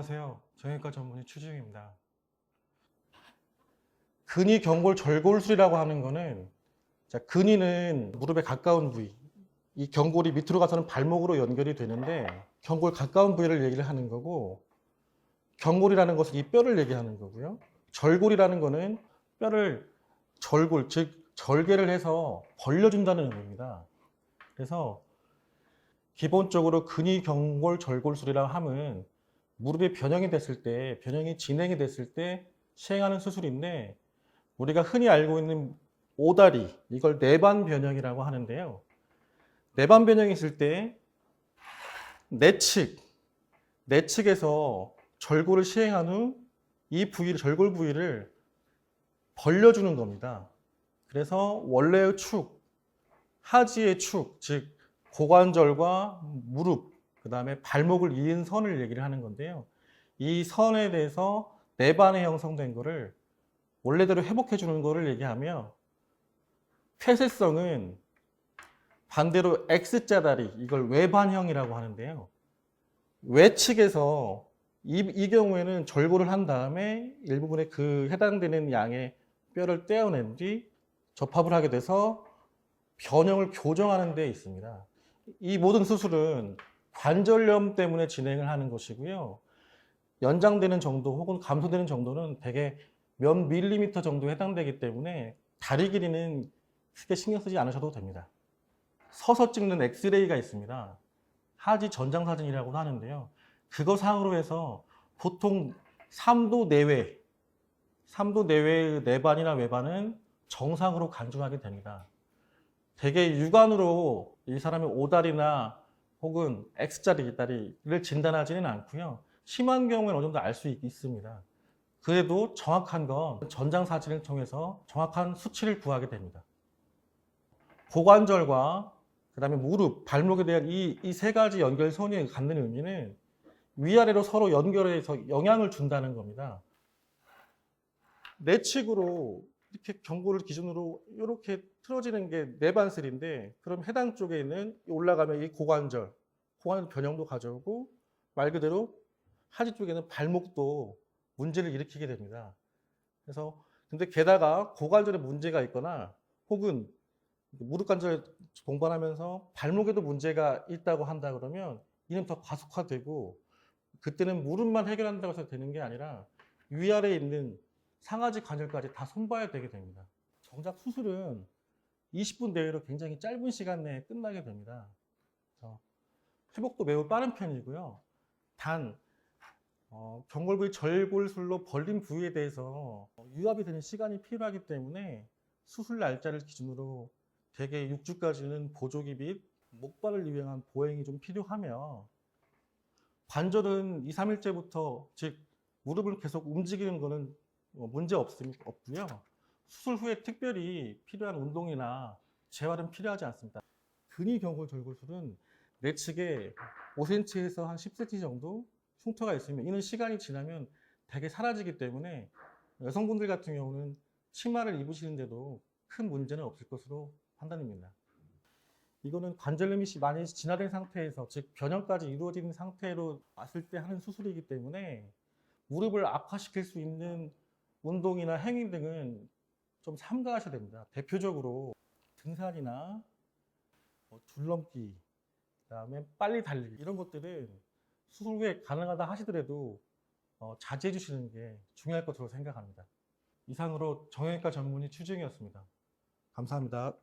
안녕하세요. 정형외과 전문의 추지웅입니다. 근위 경골 절골술이라고 하는 거는, 근위는 무릎에 가까운 부위, 이 경골이 밑으로 가서는 발목으로 연결이 되는데 경골 가까운 부위를 얘기를 하는 거고, 경골이라는 것은 이 뼈를 얘기하는 거고요. 절골이라는 거는 뼈를 절골, 즉 절개를 해서 벌려준다는 의미입니다. 그래서 기본적으로 근위 경골 절골술이라고 하면 무릎에 변형이 진행이 됐을 때 시행하는 수술인데, 우리가 흔히 알고 있는 오다리, 이걸 내반 변형이라고 하는데요. 내반 변형이 있을 때 내측에서 절골을 시행한 후 이 부위를, 절골 부위를 벌려주는 겁니다. 그래서 원래의 축, 하지의 축, 즉 고관절과 무릎, 그 다음에 발목을 이은 선을 얘기를 하는 건데요. 이 선에 대해서 내반에 형성된 거를 원래대로 회복해 주는 거를 얘기하며, 폐쇄성은 반대로 X자다리, 이걸 외반형이라고 하는데요. 외측에서 이 경우에는 절골을 한 다음에 일부분의 그 해당되는 양의 뼈를 떼어낸 뒤 접합을 하게 돼서 변형을 교정하는 데 있습니다. 이 모든 수술은 관절염 때문에 진행을 하는 것이고요. 연장되는 정도 혹은 감소되는 정도는 대개 몇 밀리미터 정도에 해당되기 때문에 다리 길이는 크게 신경 쓰지 않으셔도 됩니다. 서서 찍는 엑스레이가 있습니다. 하지 전장 사진이라고 하는데요. 그거 상으로 해서 보통 3도 내외의 내반이나 외반은 정상으로 간주하게 됩니다. 대개 육안으로 이 사람의 오다리나 혹은 X자리, 다리를 진단하지는 않고요. 심한 경우에는 어느 정도 알 수 있습니다. 그래도 정확한 건 전장 사진을 통해서 정확한 수치를 구하게 됩니다. 고관절과 그다음에 무릎, 발목에 대한 이 세 가지 연결선이 갖는 의미는 위아래로 서로 연결해서 영향을 준다는 겁니다. 내측으로 이렇게 경골을 기준으로 이렇게 틀어지는 게 내반슬인데, 그럼 해당 쪽에 있는 올라가면 이 고관절 변형도 가져오고, 말 그대로 하지 쪽에는 발목도 문제를 일으키게 됩니다. 그래서 근데 게다가 고관절에 문제가 있거나 혹은 무릎 관절 동반하면서 발목에도 문제가 있다고 한다 그러면 이는 더 과속화되고, 그때는 무릎만 해결한다고 해서 되는 게 아니라 위아래에 있는 상하지 관절까지 다 손봐야 되게 됩니다. 정작 수술은 20분 내외로 굉장히 짧은 시간 내에 끝나게 됩니다. 그래서 회복도 매우 빠른 편이고요. 단 경골 부위 절골술로 벌린 부위에 대해서 유압이 되는 시간이 필요하기 때문에 수술 날짜를 기준으로 대개 6주까지는 보조기 및 목발을 이용한 보행이 좀 필요하며, 관절은 2, 3일째부터 즉 무릎을 계속 움직이는 거는 문제 없고요. 수술 후에 특별히 필요한 운동이나 재활은 필요하지 않습니다. 근위 경골 절골술은 내측에 5cm에서 한 10cm 정도 흉터가 있으면 이는 시간이 지나면 대개 사라지기 때문에 여성분들 같은 경우는 치마를 입으시는데도 큰 문제는 없을 것으로 판단됩니다. 이거는 관절 리밋이 많이 진화된 상태에서, 즉 변형까지 이루어진 상태로 왔을 때 하는 수술이기 때문에 무릎을 악화시킬 수 있는 운동이나 행위 등은 좀 삼가하셔야 됩니다. 대표적으로 등산이나 줄넘기, 그다음에 빨리 달리기, 이런 것들은 수술 후에 가능하다 하시더라도 자제해 주시는 게 중요할 것으로 생각합니다. 이상으로 정형외과 전문의 추지웅이었습니다. 감사합니다.